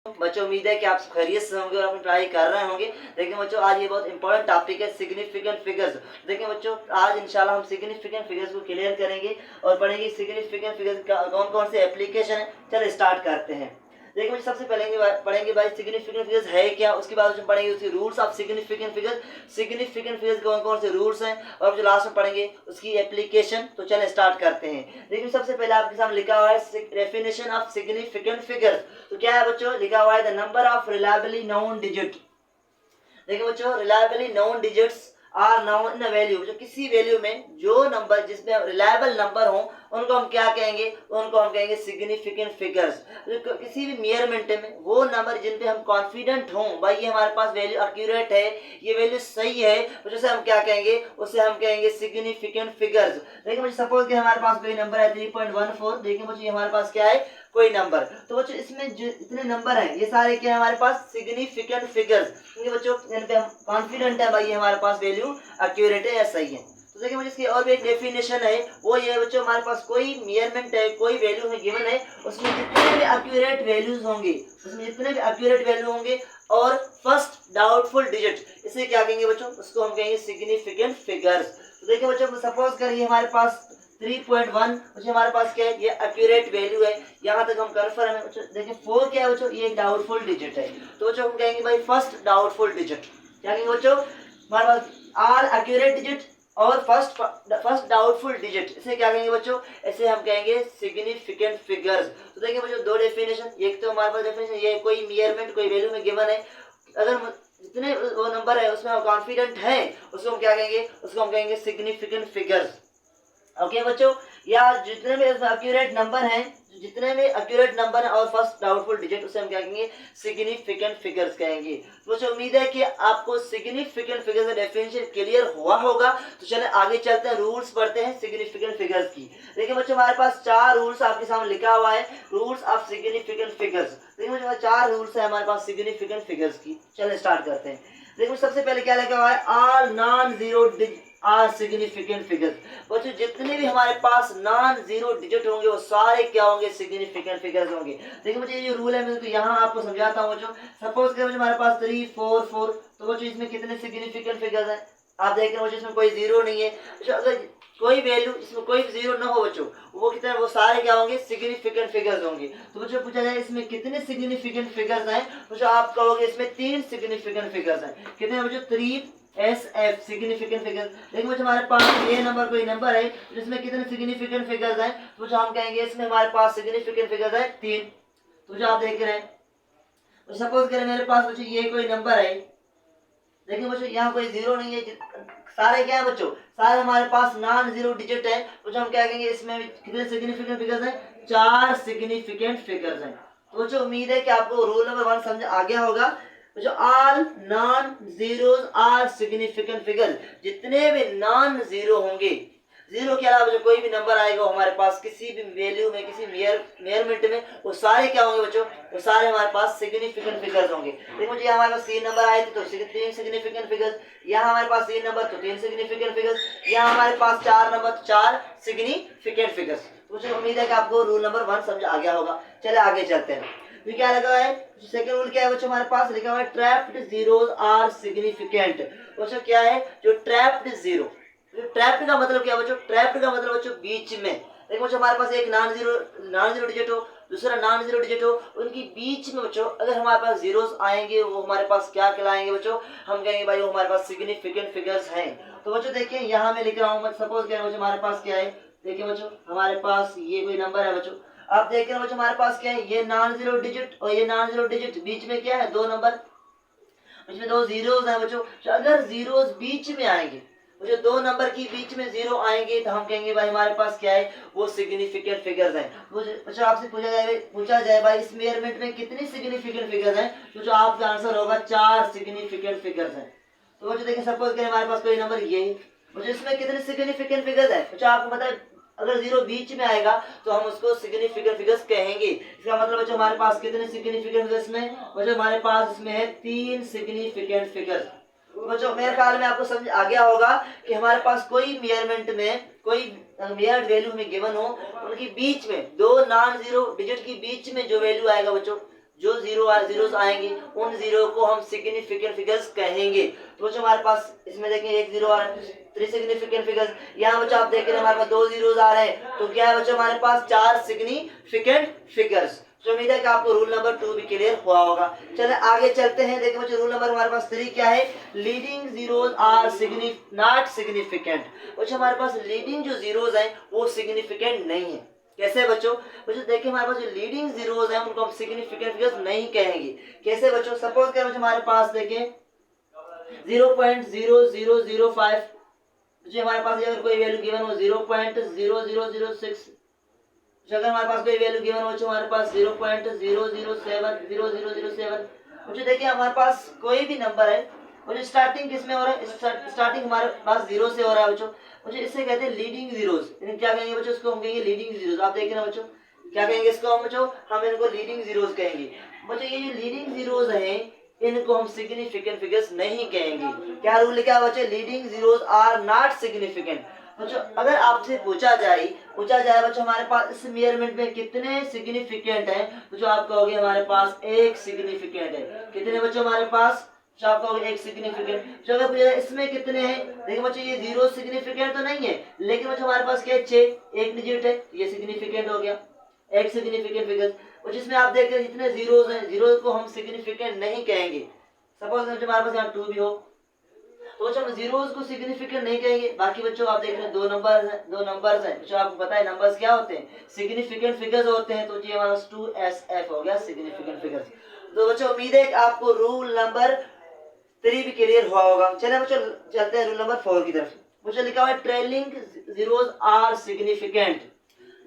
बच्चों उम्मीद है कि आप खैरियत से होंगे और अपनी पढ़ाई कर रहे होंगे। देखिए बच्चों आज ये बहुत इंपॉर्टेंट टॉपिक है सिग्निफिकेंट फिगर्स। देखिए बच्चों आज इंशाल्लाह हम सिग्निफिकेंट फिगर्स को क्लियर करेंगे और पढ़ेंगे सिग्निफिकेंट फिगर्स का कौन कौन से एप्लीकेशन है। चलो स्टार्ट करते हैं। देखिए बच्चों सबसे पहले पढ़ेंगे भाई सिग्निफिकेंट फिगर्स है क्या, उसके बाद हम पढ़ेंगे उसके rules of significant figures. Significant figures कौन कौन से रूल्स हैं और जो लास्ट में पढ़ेंगे उसकी एप्लीकेशन। तो चलें स्टार्ट करते हैं। देखिए सबसे पहले आपके सामने लिखा हुआ है डेफिनेशन ऑफ सिग्निफिकेंट फिगर्स। तो क्या है बच्चों, लिखा हुआ है the number of reliably known digit. देखिए बच्चों reliably known digits are known in value, जो किसी वैल्यू में जो नंबर जिसमें रिलायबल नंबर हो उनको हम क्या कहेंगे, उनको हम कहेंगे सिग्निफिकेंट फिगर्स। किसी भी मेजरमेंट में वो नंबर जिन पे हम कॉन्फिडेंट हों भाई ये हमारे पास वैल्यू एक्यूरेट है, ये वैल्यू सही है, उसे हम क्या कहेंगे, उसे हम कहेंगे सिग्निफिकेंट फिगर्स। देखिए मुझे सपोज कि हमारे पास कोई नंबर है 3.14। देखिए मुझे हमारे पास क्या है कोई नंबर, तो बच्चों इसमें जो इतने नंबर हैं ये सारे क्या है हमारे पास सिग्निफिकेंट फिगर्स, क्योंकि बच्चों इन पे हम कॉन्फिडेंट है भाई हमारे पास वैल्यू एक्यूरेट है या सही है। तो देखिए मुझे इसकी और भी एक डेफिनेशन है, वो ये बच्चों हमारे पास कोई मेजरमेंट है, कोई वैल्यू है गिवन है, उसमें जितने भी एक्यूरेट वैल्यूज होंगे, उसमें जितने भी एक्यूरेट वैल्यू होंगे और फर्स्ट डाउटफुल डिजिट, इसे क्या कहेंगे बच्चों, उसको हम कहेंगे सिग्निफिकेंट फिगर्स। तो देखिए बच्चों सपोज करिए हमारे पास 3.1 मुझे हमारे पास क्या है ये एक्यूरेट वैल्यू है, यहाँ तक हम कन्फर्म है। देखिए 4 क्या है बच्चों, ये एक डाउटफुल डिजिट है, तो बच्चों हम कहेंगे भाई फर्स्ट डाउटफुल डिजिट। क्या कहेंगे बच्चों, हमारे पास आर एक्यूरेट डिजिट और फर्स्ट डाउटफुल डिजिट, इसे क्या कहेंगे बच्चों, इसे हम कहेंगे सिग्निफिकेंट फिगर्स। तो देखिए बच्चों दो डेफिनेशन, एक तो हमारे पास डेफिनेशन ये कोई मेजरमेंट कोई वैल्यू में गिवन है, अगर जितने वो नंबर है उसमें हम कॉन्फिडेंट है उसको हम क्या कहेंगे, उसको हम कहेंगे सिग्निफिकेंट फिगर्स। ओके बच्चों, या जितने भी एक्यूरेट नंबर हैं, जितने भी एक्यूरेट नंबर हैं और फर्स्ट डाउटफुल डिजिट, उसे हम क्या कहेंगे सिग्निफिकेंट फिगर्स कहेंगे। तो बच्चों उम्मीद है कि आपको सिग्निफिकेंट फिगर्स का डेफिनेशन क्लियर हुआ होगा। तो चले आगे चलते हैं, रूल्स पढ़ते हैं सिग्निफिकेंट फिगर्स की। देखिए बच्चों हमारे पास 4 रूल्स आपके सामने लिखा हुआ है, रूल्स ऑफ सिग्निफिकेंट फिगर्स। देखिए बच्चों 4 रूल्स है हमारे पास सिग्निफिकेंट फिगर्स की। चले स्टार्ट करते हैं। देखो सबसे पहले क्या लिखा हुआ है, all non zero are significant figures. बच्चों जितने भी हमारे पास नॉन जीरो डिजिट होंगे वो सारे क्या होंगे, सिग्निफिकेंट फिगर्स होंगे। देखिए मुझे ये रूल है मैं तो यहाँ आपको समझाता हूँ बच्चों। सपोज करें हमारे पास 3 4 4, तो बच्चों इसमें कितने सिग्निफिकेंट फिगर्स हैं, आप देख रहे हो इसमें कोई जीरो नहीं है। तो अगर कोई वैल्यू इसमें कोई जीरो ना हो बच्चों, वो कितने, वो सारे क्या होंगे सिग्निफिकेंट फिगर्स होंगे। तो बच्चों पूछा जाए इसमें कितने सिग्निफिकेंट फिगर्स हैं, बच्चों आप कहोगे इसमें 3 सिग्निफिकेंट फिगर्स हैं। कितने बच्चों, 3 SF सिग्निफिकेंट फिगर्स। लेकिन बच्चों हमारे पास ये नंबर कोई नंबर है जिसमें कितने सिग्निफिकेंट फिगर्स हैं, तो जो हम कहेंगे इसमें हमारे पास सिग्निफिकेंट फिगर्स है 3। तो जो आप देख रहे हैं, तो सपोज करें मेरे पास बच्चों ये कोई नंबर है, देखिए बच्चों यहाँ कोई जीरो नहीं है, सारे क्या है बच्चों, सारे हमारे पास नॉन जीरो डिजिट है। तो हम क्या कहेंगे इसमें कितने सिग्निफिकेंट फिगर्स हैं, 4 सिग्निफिकेंट फिगर्स हैं। तो जो उम्मीद है कि आपको रूल नंबर 1 समझ आ गया होगा। जो all non zeros are significant figure, जितने भी नॉन जीरो होंगे, जीरो के अलावा जो कोई भी नंबर आएगा हमारे पास किसी भी वैल्यू में किसी मेजरमेंट में, वो सारे क्या होंगे बच्चों, वो सारे हमारे पास सिग्निफिकेंट फिगर्स होंगे। देखो जी हमारे पास 3 नंबर आए थे तो 3 सिग्निफिकेंट फिगर्स, यहाँ हमारे पास 3 नंबर तो 3 सिग्निफिकेंट फिगर्स, यहाँ हमारे पास 4 नंबर तो 4 सिग्निफिकेंट फिगर्स। तो मुझे उम्मीद है कि आपको रूल नंबर 1 समझ आ गया होगा। चले आगे चलते हैं। तो क्या लगा है, सेकंड रूल क्या है बच्चों, हमारे पास लिखा हुआ है ट्रैप्ड जीरोस आर सिग्निफिकेंट। बच्चों क्या है जो ट्रैप्ड जीरो, ट्रैप्ड का मतलब क्या बच्चों, ट्रैप्ड का मतलब बच्चों बीच में। देखो बच्चों हमारे पास एक नॉन जीरो डिजिट हो, दूसरा नॉन जीरो डिजिट हो, उनकी बीच में बच्चों अगर हमारे पास जीरोस आएंगे वो हमारे पास क्या कहलाएंगे बच्चों, हम कहेंगे भाई वो हमारे पास सिग्निफिकेंट फिगर्स हैं। तो बच्चों देखिए यहाँ मैं लिख रहा हूँ, सपोज क्या है बच्चों हमारे पास क्या है, देखिए बच्चों हमारे पास ये कोई नंबर है बच्चों, आप देख रहे हो बच्चों हमारे पास क्या है, ये नॉन जीरो डिजिट और ये नॉन जीरो डिजिट, बीच में क्या है 2 नंबर, इसमें 2 जीरोस हैं बच्चों। तो अगर जीरोस बीच में आएंगे, जो 2 नंबर की बीच में जीरो आएंगे तो हम कहेंगे भाई हमारे पास क्या है, वो सिग्निफिकेंट फिगर्स हैं। बच्चों आपसे पूछा जाए भाई इस मेजरमेंट में कितनी सिग्निफिकेंट फिगर्स हैं, तो जो आपका आंसर होगा 4 सिग्निफिकेंट फिगर्स हैं। तो बच्चों देखिए सपोज करें हमारे पास कोई नंबर ये है, बच्चों इसमें कितने सिग्निफिकेंट फिगर्स हैं, बच्चों आपको पता है अगर जीरो बीच में आएगा तो हम उसको सिग्निफिकेंट फिगर्स कहेंगे। इसका मतलब बच्चों हमारे पास कितने सिग्निफिकेंट फिगर्स में, बच्चों हमारे पास इसमें है 3 सिग्निफिकेंट फिगर्स। बच्चों मेरे ख्याल में आपको समझ आ गया होगा कि हमारे पास कोई मेजरमेंट में कोई मेजर्ड वैल्यू में गिवन हो, उनकी बीच में 2 नॉन जीरो डिजिट की बीच में जो वैल्यू आएगा बच्चों, जो जीरोस आएंगे उन जीरो को हम सिग्निफिकेंट फिगर्स कहेंगे। तो बच्चों हमारे पास इसमें देखें एक जीरो आ रहा है, 3 सिग्निफिकेंट फिगर्स। यहाँ बच्चों आप देख रहे हैं हमारे पास 2 जीरोस आ रहे हैं, तो क्या है बच्चों हमारे पास 4 सिग्निफिकेंट फिगर्स। तो उम्मीद है कि आपको रूल नंबर 2 भी क्लियर हुआ होगा। चलिए आगे चलते हैं। देखिए बच्चों रूल नंबर हमारे पास 3 क्या है, leading zeros are not significant. बच्चों हमारे पास लीडिंग जो जीरोस हैं वो सिग्निफिकेंट नहीं है। कैसे बच्चों? बच्चों देखिए हमारे पास जो लीडिंग जीरोस हैं उनको हम सिग्निफिकेंट फिगर्स नहीं कहेंगे। कैसे बच्चों? सपोज करें बच्चों हमारे पास देखें 0.0005, जो हमारे पास अगर कोई वैल्यू गिवन हो 0.0006, अगर हमारे पास कोई वैल्यू गिवन हो तो हमारे पास 0.007 मुझे देखिए हमारे पास कोई भी नंबर है और स्टार्टिंग किस में हो रहा है, स्टार्टिंग हमारे पास 0 से हो रहा है बच्चों। मुझे इससे कहते हैं लीडिंग जीरोस। क्या कहेंगे बच्चों? इसको हम कहेंगे लीडिंग जीरोस। आप देख रहे हैं बच्चों क्या कहेंगे इसको हम बच्चों? हम इनको लीडिंग जीरोस कहेंगे। बच्चों ये जो लीडिंग जीरोस हैं इनको हम सिग्निफिकेंट फिगर्स नहीं कहेंगे। क्या रूल लिखा है बच्चों? Leading zeros are not significant. बच्चों अगर आपसे पूछा जाए बच्चों हमारे पास इस मेजरमेंट में कितने सिग्निफिकेंट हैं, तो जो आप कहोगे हमारे पास एक सिग्निफिकेंट है। कितने बच्चों हमारे पास? जो आप कहोगे एक सिग्निफिकेंट। जो अगर पूछा जाए इसमें कितने हैं, देखिए बच्चों ये 0 सिग्निफिकेंट तो नहीं है, लेकिन बच्चों हमारे पास क्या है 6, एक डिजिट है, ये सिग्निफिकेंट हो गया, एक सिग्निफिकेंट फिगर। और जिसमें आप देख रहे हैं जितने जीरोस हैं, जीरोस को हम सिग्निफिकेंट नहीं कहेंगे। सपोज हमारे पास यहाँ 2 भी हो तो बच्चों हम जीरोस को सिग्निफिकेंट नहीं कहेंगे। बाकी बच्चों आप देख रहे हैं 2 नंबर्स हैं बच्चों, आपको पता है नंबर्स क्या होते हैं? सिग्निफिकेंट फिगर्स होते हैं। तो ये हमारा 2SF हो गया सिग्निफिकेंट फिगर्स। तो बच्चों उम्मीद है कि आपको रूल नंबर 3 भी क्लियर हुआ होगा। चलिए बच्चों चलते हैं रूल नंबर 4 की तरफ। बच्चों लिखा हुआ है trailing zeros are significant.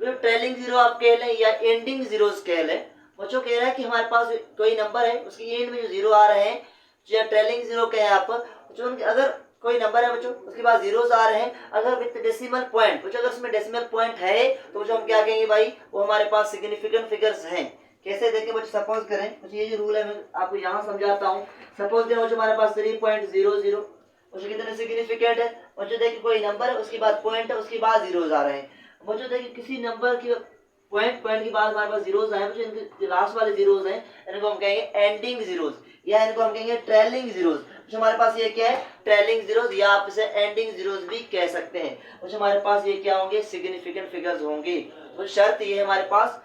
Trailing zero आप कह लें या एंडिंग जीरोस कह लें। बच्चों कह रहा है कि हमारे पास कोई नंबर है उसकी एंड में जो जीरो आ रहे हैं, या ट्रेलिंग जीरो कहें आप, जो अगर कोई नंबर है बच्चों उसके बाद जीरोस आ रहे हैं, अगर विद डेसिमल पॉइंट, बच्चों अगर उसमें डेसिमल पॉइंट है तो बच्चों हम क्या कहेंगे भाई? वो हमारे पास सिग्निफिकेंट फिगर्स हैं। कैसे देखें बच्चों? सपोज करें बच्चों ये जो रूल है मैं आपको यहाँ समझाता हूँ। सपोज करें बच्चों हमारे पास 3.00 बच्चों कितने सिग्निफिकेंट है? बच्चों देखिए कोई नंबर है उसके बाद पॉइंट है उसके बाद जीरोस आ रहे हैं। बच्चों देखिए किसी नंबर की पॉइंट के बाद हमारे पास जीरोस आए बच्चों, इनके लास्ट वाले जीरोस हैं, इनको हम कहेंगे एंडिंग जीरोस या इनको हम कहेंगे ट्रेलिंग जीरोस। जो हमारे पास ये क्या है? ट्रेलिंग जीरोस, या आप इसे एंडिंग जीरोस भी कह सकते हैं। जो हमारे पास ये क्या होंगे? सिग्निफिकेंट फिगर्स होंगे। तो शर्त ये हमारे पास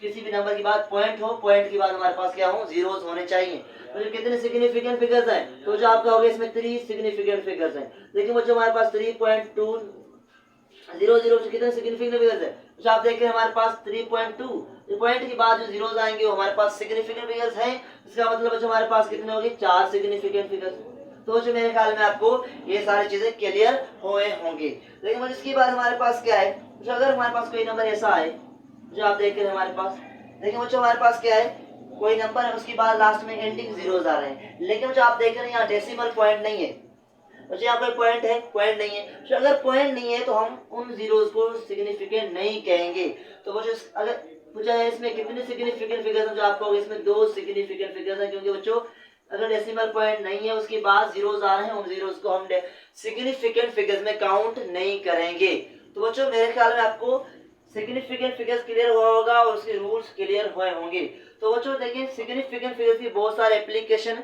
किसी भी नंबर के बाद पॉइंट हो, पॉइंट के बाद हमारे पास क्या हो? जीरोस होने चाहिए। तो जो कितने सिग्निफिकेंट फिगर्स हैं, तो जो आप कहोगे इसमें 3 सिग्निफिकेंट फिगर्स हैं। देखिए बच्चों हमारे पास 3.200 कितने सिग्निफिकेंट फिगर्स है? तो आप देख रहे हैं हमारे पास 3.2 पॉइंट के बाद जो जीरोस आएंगे वो हमारे पास सिग्निफिकेंट फिगर्स हैं। इसका मतलब बच्चों हमारे पास कितने होंगे? 4 सिग्निफिकेंट फिगर्स। तो जो मेरे ख्याल में आपको ये सारी चीजें क्लियर हुए होंगे। लेकिन इसके बाद हमारे पास क्या है? तो अगर हमारे पास कोई नंबर ऐसा है जो आप देख रहे हैं हमारे पास, देखिए बच्चों हमारे पास क्या है? कोई नंबर है उसके बाद लास्ट में एंडिंग जीरोस आ रहे हैं, लेकिन जो आप देख रहे हैं यहाँ डेसिमल पॉइंट नहीं है। बच्चों यहाँ पर पॉइंट है, पॉइंट नहीं है। तो अगर पॉइंट नहीं है तो हम उन जीरोस को सिग्निफिकेंट नहीं कहेंगे। तो बच्चों अगर पूछा है इसमें कितने सिग्निफिकेंट फिगर्स हैं, जो आप कहोगे इसमें 2 सिग्निफिकेंट फिगर्स हैं, क्योंकि बच्चों अगर डेसिमल पॉइंट नहीं है उसके बाद जीरोस आ रहे हैं, उन जीरोस को हम सिग्निफिकेंट फिगर्स में काउंट नहीं करेंगे। तो बच्चों मेरे ख्याल में आपको सिग्निफिकेंट फिगर्स क्लियर हुआ होगा और उसके रूल्स क्लियर हुए होंगे। तो बच्चों देखिए सिग्निफिकेंट फिगर्स की बहुत सारे एप्लीकेशन,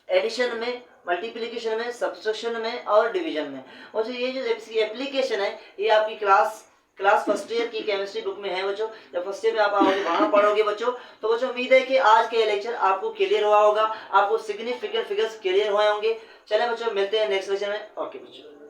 एडिशन में, मल्टीप्लिकेशन में, सब्सट्रैक्शन में और डिवीजन में। और ये जो इसकी एप्लीकेशन है ये आपकी क्लास फर्स्ट ईयर की केमिस्ट्री बुक में है बच्चों। जब फर्स्ट ईयर में आप आओगे वहां पढ़ोगे बच्चों। तो बच्चों उम्मीद है कि आज के लेक्चर आपको क्लियर हुआ होगा, आपको सिग्निफिकेंट फिगर्स क्लियर हुए होंगे। चले बच्चों मिलते हैं नेक्स्ट लेक्चर में। ओके बच्चों।